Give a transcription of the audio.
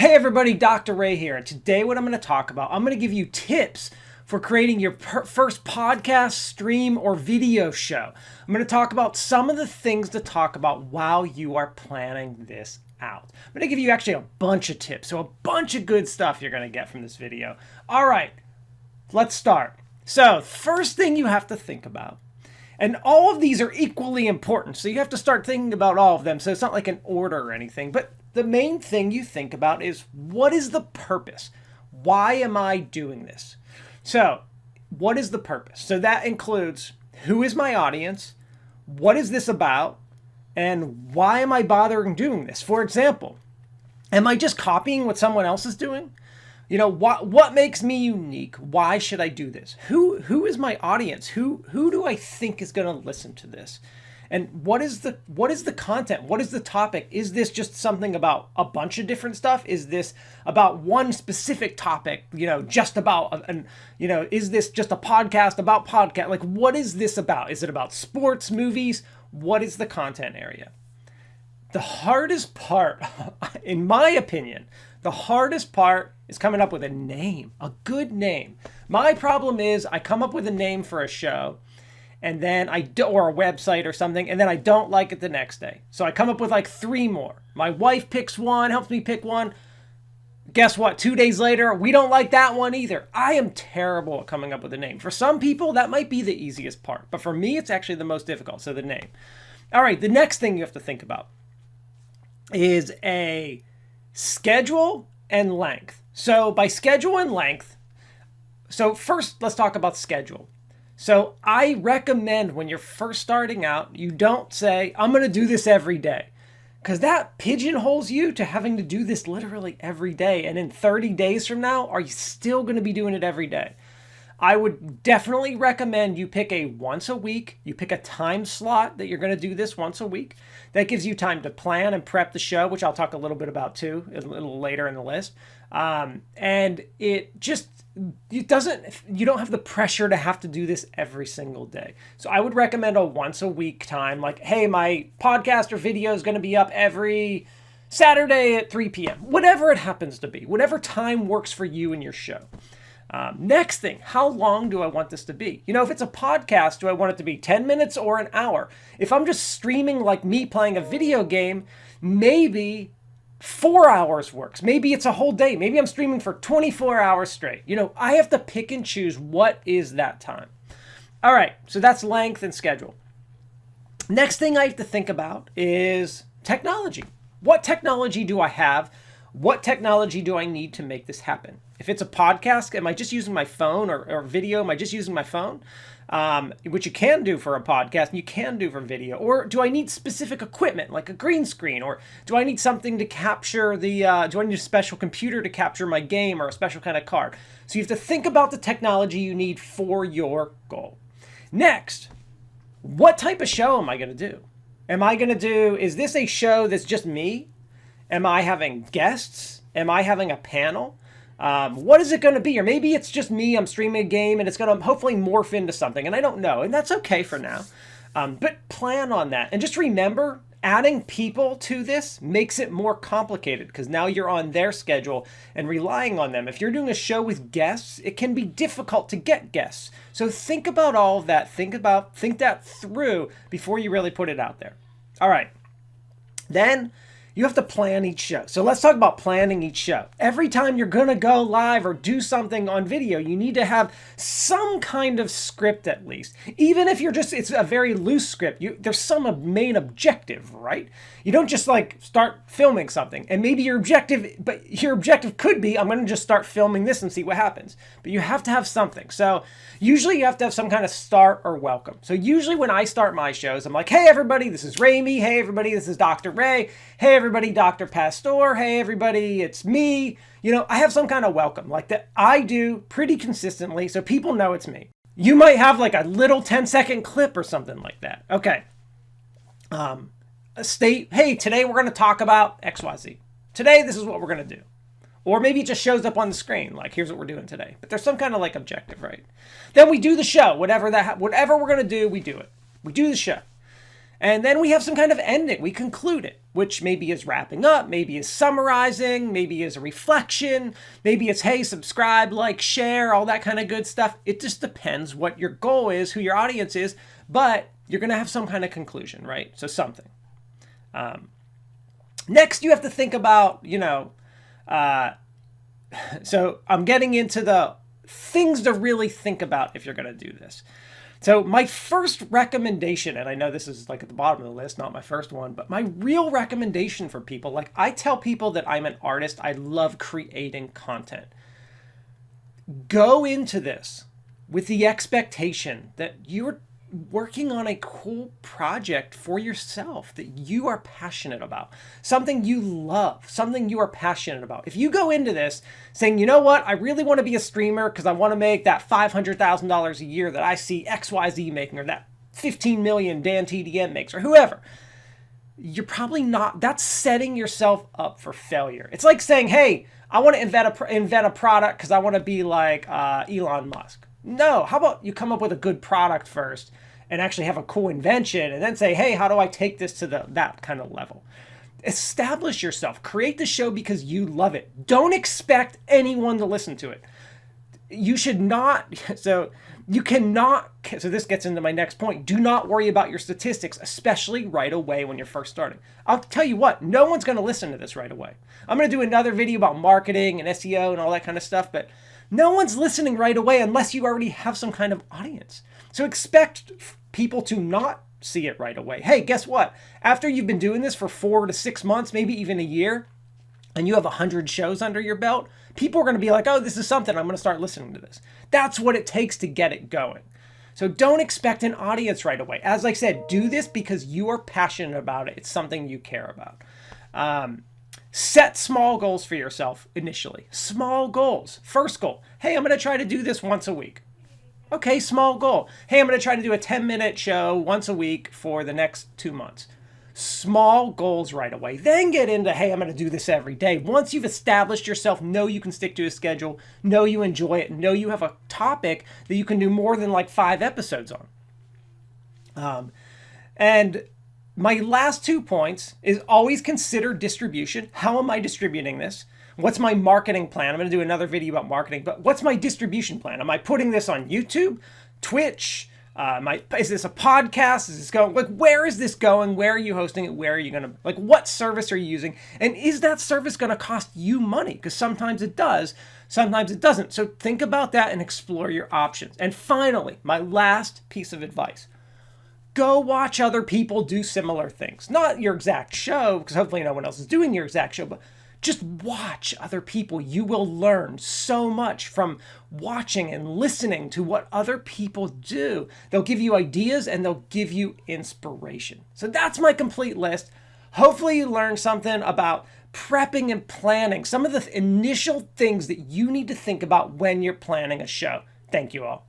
Hey everybody, Dr. Ray here, and today what I'm going to talk about, I'm going to give you tips for creating your first podcast, stream, or video show. I'm going to talk about some of the things to talk about while you are planning this out. I'm going to give you actually a bunch of tips, so a bunch of good stuff you're going to get from this video. All right, let's start. So first thing you have to think about, and all of these are equally important, so you have to start thinking about all of them, so it's not like an order or anything, but the main thing you think about is, what is the purpose? Why am I doing this? So what is the purpose? So that includes, who is my audience? What is this about? And why am I bothering doing this? For example, am I just copying what someone else is doing? You know, what makes me unique? Why should I do this? Who is my audience? Who do I think is going to listen to this? And what is the content? What is the topic? Is this just something about a bunch of different stuff? Is this about one specific topic, just about, is this just a podcast about podcast? Like, what is this about? Is it about sports, movies? What is the content area? The hardest part, in my opinion, the hardest part is coming up with a name, a good name. My problem is I come up with a name for a show, and then or a website or something, and then I don't like it the next day. So I come up with like 3 more. My wife picks one, helps me pick one. Guess what? 2 days later, we don't like that one either. I am terrible at coming up with a name. For some people, that might be the easiest part, but for me, it's actually the most difficult. So the name. All right, the next thing you have to think about is a schedule and length. So by schedule and length, so first let's talk about schedule. So I recommend when you're first starting out, you don't say, I'm going to do this every day, because that pigeonholes you to having to do this literally every day. And in 30 days from now, are you still going to be doing it every day? I would definitely recommend you pick a once a week. You pick a time slot that you're going to do this once a week. That gives you time to plan and prep the show, which I'll talk a little bit about too, a little later in the list. And you don't have the pressure to have to do this every single day. So I would recommend a once a week time, like, hey, my podcast or video is going to be up every Saturday at 3 p.m., whatever it happens to be, whatever time works for you and your show. Next thing, how long do I want this to be? If it's a podcast, do I want it to be 10 minutes or an hour? If I'm just streaming like me playing a video game, maybe 4 hours works. Maybe it's a whole day. Maybe I'm streaming for 24 hours straight. I have to pick and choose what is that time. All right, so that's length and schedule. Next thing I have to think about is technology. What technology do I have? What technology do I need to make this happen? If it's a podcast, am I just using my phone, or video? Am I just using my phone? Which you can do for a podcast and you can do for video. Or do I need specific equipment like a green screen? Or do I need something to capture do I need a special computer to capture my game, or a special kind of card? So you have to think about the technology you need for your goal. Next, what type of show am I going to do? Is this a show that's just me? Am I having guests? Am I having a panel? What is it going to be? Or maybe it's just me, I'm streaming a game, and it's going to hopefully morph into something, and I don't know, and that's okay for now. But plan on that. And just remember, adding people to this makes it more complicated, because now you're on their schedule and relying on them. If you're doing a show with guests, it can be difficult to get guests. So think about all of that. Think that through before you really put it out there. All right. Then you have to plan each show. So let's talk about planning each show. Every time you're going to go live or do something on video, you need to have some kind of script at least. Even if it's a very loose script, there's some main objective, right? You don't just like start filming something and maybe your objective could be, I'm going to just start filming this and see what happens. But you have to have something. So usually you have to have some kind of start or welcome. So usually when I start my shows, I'm like, hey everybody, this is Ramy. Hey everybody, this is Dr. Ray. Hey everybody, Dr. Pastor. Hey everybody, it's me. I have some kind of welcome like that I do pretty consistently, so people know it's me. You might have like a little 10-second clip or something like that. Okay. Hey, today we're going to talk about XYZ. Today, this is what we're going to do. Or maybe it just shows up on the screen, like, here's what we're doing today. But there's some kind of like objective, right? Then we do the show, whatever we're going to do, we do it. We do the show. And then we have some kind of ending. We conclude it, which maybe is wrapping up, maybe is summarizing, maybe is a reflection, maybe it's, hey, subscribe, like, share, all that kind of good stuff. It just depends what your goal is, who your audience is, but you're going to have some kind of conclusion, right? So something. Next, you have to think about, so I'm getting into the things to really think about if you're going to do this. So my first recommendation, and I know this is like at the bottom of the list, not my first one, but my real recommendation for people, like I tell people that I'm an artist, I love creating content. Go into this with the expectation that you're working on a cool project for yourself that you are passionate about, something you love, something you are passionate about. If you go into this saying, you know what, I really want to be a streamer because I want to make that $500,000 a year that I see XYZ making, or that 15 million Dan TDM makes, or whoever, you're probably not, that's setting yourself up for failure. It's like saying, hey, I want to invent a product because I want to be like Elon Musk. No, how about you come up with a good product first and actually have a cool invention and then say, hey, how do I take this to that kind of level? Establish yourself. Create the show because you love it. Don't expect anyone to listen to it. You should not, so this gets into my next point. Do not worry about your statistics, especially right away when you're first starting. I'll tell you what, no one's going to listen to this right away. I'm going to do another video about marketing and SEO and all that kind of stuff, but no one's listening right away unless you already have some kind of audience. So expect people to not see it right away. Hey, guess what? After you've been doing this for 4 to 6 months, maybe even a year, and you have 100 shows under your belt, people are going to be like, oh, this is something, I'm going to start listening to this. That's what it takes to get it going. So don't expect an audience right away. As I said, do this because you are passionate about it. It's something you care about. Set small goals for yourself initially. Small goals. First goal, hey, I'm going to try to do this once a week. Okay, small goal. Hey, I'm going to try to do a 10-minute show once a week for the next 2 months. Small goals right away. Then get into, hey, I'm going to do this every day. Once you've established yourself, know you can stick to a schedule, know you enjoy it, know you have a topic that you can do more than like 5 episodes on. And my last 2 points is always consider distribution. How am I distributing this? What's my marketing plan? I'm going to do another video about marketing, but what's my distribution plan? Am I putting this on YouTube, Twitch? Is this a podcast? Is this going, like, where is this going? Where are you hosting it? Where are you going to, like, what service are you using? And is that service going to cost you money? Because sometimes it does, sometimes it doesn't. So think about that and explore your options. And finally, my last piece of advice. Go watch other people do similar things. Not your exact show, because hopefully no one else is doing your exact show, but just watch other people. You will learn so much from watching and listening to what other people do. They'll give you ideas and they'll give you inspiration. So that's my complete list. Hopefully you learned something about prepping and planning, some of the initial things that you need to think about when you're planning a show. Thank you all.